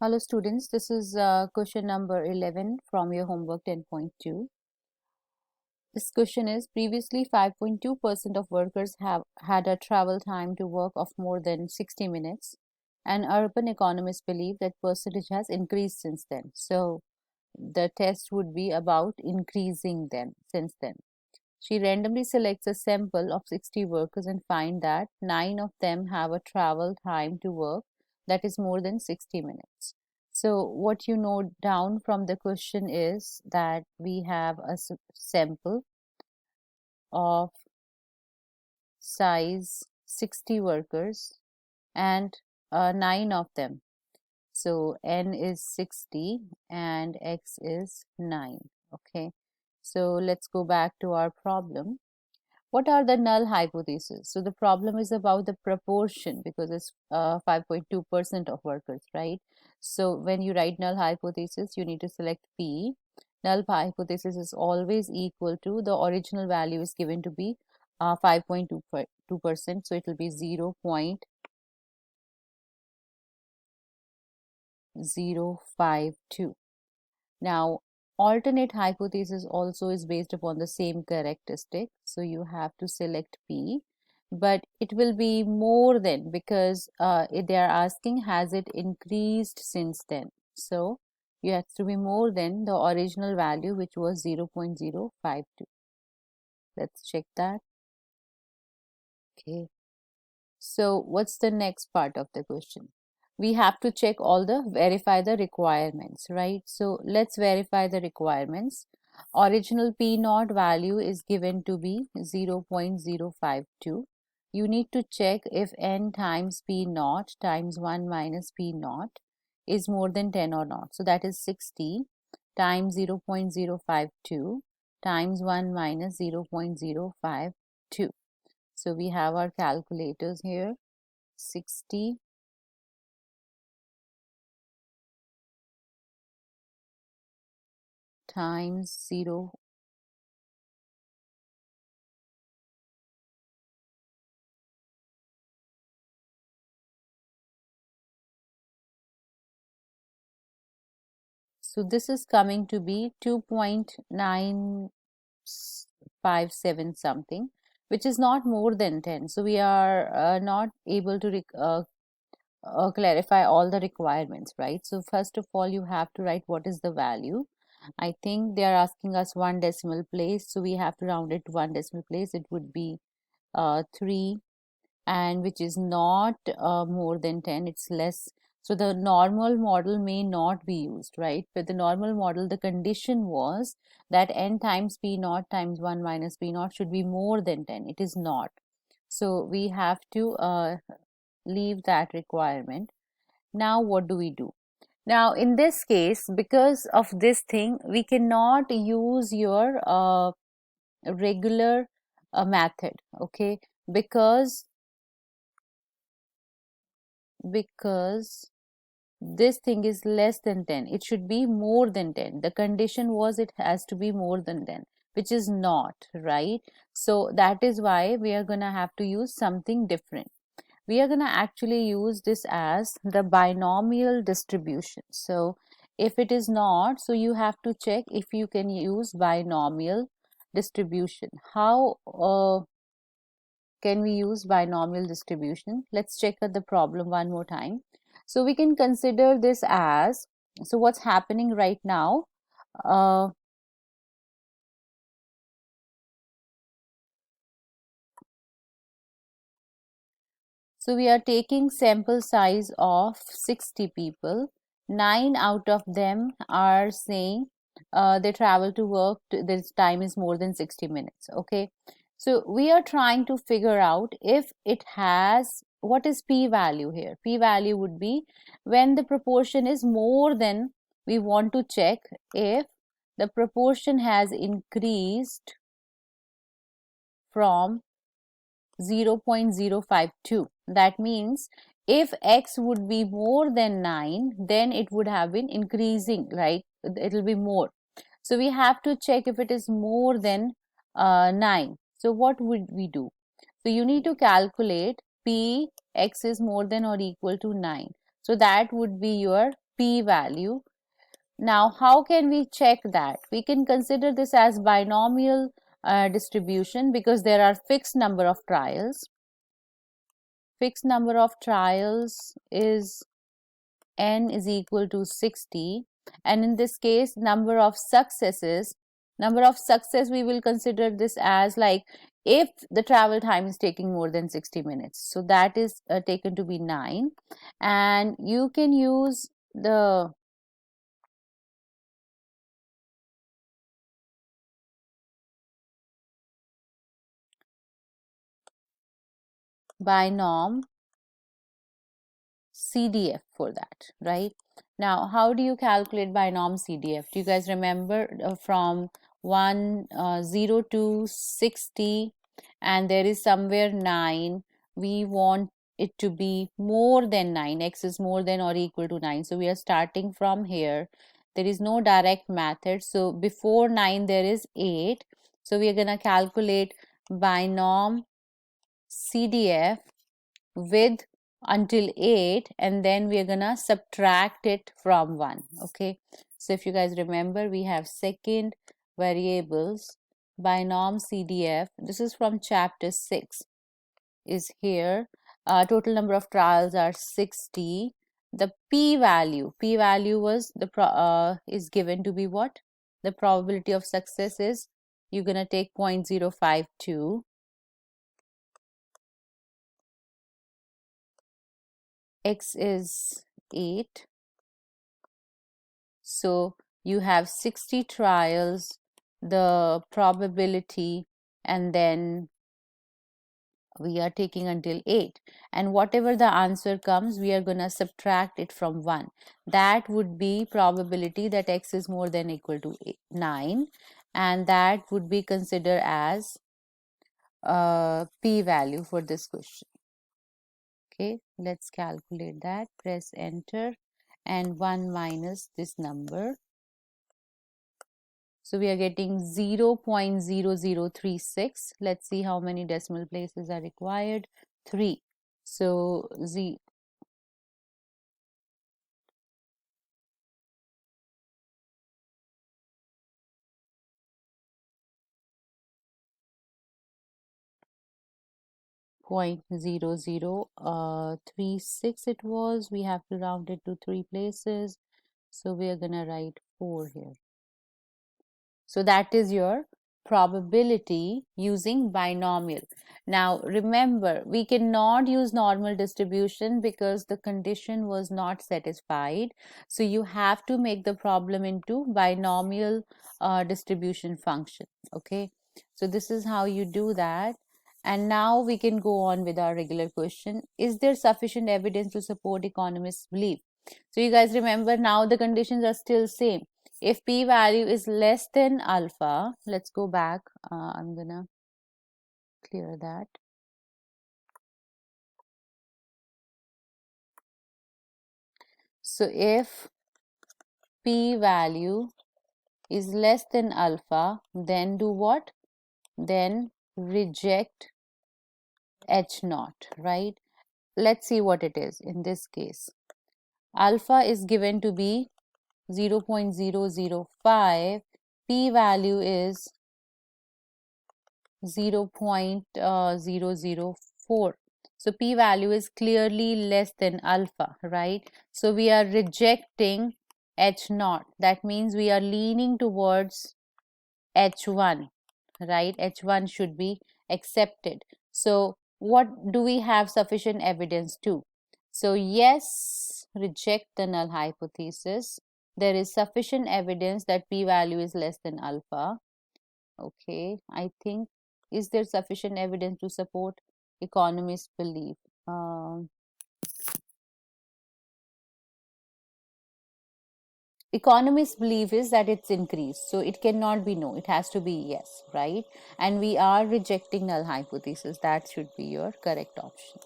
Hello students, this is question number 11 from your homework 10.2. This question is previously 5.2% of workers have had a travel time to work of more than 60 minutes, and urban economists believe that percentage has increased since then. So the test would be about increasing then since then. She randomly selects a sample of 60 workers and find that 9 of them have a travel time to work that is more than 60 minutes. So what you note down from the question is that we have a sample of size 60 workers and 9 of them. So n is 60 and x is 9. Okay, so let's go back to our problem. What are the null hypotheses? So the problem is about the proportion because it's 5.2% of workers, right? So when you write null hypothesis, you need to select P. Null hypothesis is always equal to the original value is given to be 5.2%. So it will be 0.052. Now, alternate hypothesis also is based upon the same characteristic. So you have to select P, but it will be more than because they are asking has it increased since then. So you have to be more than the original value, which was 0.052. Let's check that. Okay. So what's the next part of the question? We have to check verify the requirements, right? So let's verify the requirements. Original P naught value is given to be 0.052. You need to check if n times P naught times 1 minus P naught is more than 10 or not. So that is 60 times 0.052 times 1 minus 0.052. So we have our calculators here. 60 times 0. So this is coming to be 2.957 something, which is not more than 10. So we are not able to clarify all the requirements, right? So first of all, you have to write what is the value. I think they are asking us one decimal place, so we have to round it to one decimal place. It would be 3, and which is not more than 10, it's less. So the normal model may not be used, right? But the normal model, the condition was that n times p naught times 1 minus p naught should be more than 10. It is not. So we have to leave that requirement. Now what do we do? Now in this case, because of this thing, we cannot use your regular method, okay? Because this thing is less than 10, it should be more than 10. The condition was it has to be more than 10, which is not, right? So that is why we are gonna have to use something different. We are gonna actually use this as the binomial distribution. So if it is not, so you have to check if you can use binomial distribution. How can we use binomial distribution? Let's check out the problem one more time. So we can consider this as, so what's happening right now? So we are taking sample size of 60 people. 9 out of them are saying they travel to work, this time is more than 60 minutes. Okay. So we are trying to figure out if it has, what is p value here? P value would be when the proportion is more than, we want to check if the proportion has increased from 0.052. That means if x would be more than 9, then it would have been increasing, right? It will be more. So we have to check if it is more than 9. So what would we do? So you need to calculate p x is more than or equal to 9. So that would be your p-value. Now, how can we check that? We can consider this as binomial distribution because there are fixed number of trials. Fixed number of trials is n is equal to 60, and in this case number of success we will consider this as like if the travel time is taking more than 60 minutes, so that is taken to be 9, and you can use the binom CDF for that, right? Now, how do you calculate binom CDF? Do you guys remember from 0 to 60, and there is somewhere 9. We want it to be more than 9. X is more than or equal to 9. So we are starting from here. There is no direct method. So before 9, there is 8. So we are going to calculate binom CDF with until 8, and then we are gonna subtract it from 1. Okay, so if you guys remember, we have second variables binom CDF. This is from chapter 6 is here. Total number of trials are 60. The p-value was the is given to be what? The probability of success is, you're gonna take 0.052. X is 8. So you have 60 trials, the probability, and then we are taking until 8. And whatever the answer comes, we are going to subtract it from 1. That would be probability that X is more than equal to 9. And that would be considered as p-value for this question. Okay, let's calculate that. Press enter, and 1 minus this number. So we are getting 0.0036. Let's see how many decimal places are required. 3. So 0.0036 it was. We have to round it to 3 places. So we are going to write 4 here. So that is your probability using binomial. Now remember, we cannot use normal distribution because the condition was not satisfied. So you have to make the problem into binomial distribution function. Okay, so this is how you do that. And now we can go on with our regular question. Is there sufficient evidence to support economists' belief? So you guys remember, now the conditions are still same. If p-value is less than alpha, let's go back. I'm gonna clear that. So if p-value is less than alpha, then do what? Then reject H naught, right? Let's see what it is in this case. Alpha is given to be 0.005. P-value is 0.004. So p-value is clearly less than alpha, right? So we are rejecting H naught. That means we are leaning towards H1, right? H1 should be accepted. So what do we have sufficient evidence to? So yes, reject the null hypothesis. There is sufficient evidence that p-value is less than alpha. Okay, I think, is there sufficient evidence to support economists' belief? Economists' belief is that it's increased, so it cannot be no, it has to be yes, right? And we are rejecting null hypothesis. That should be your correct option.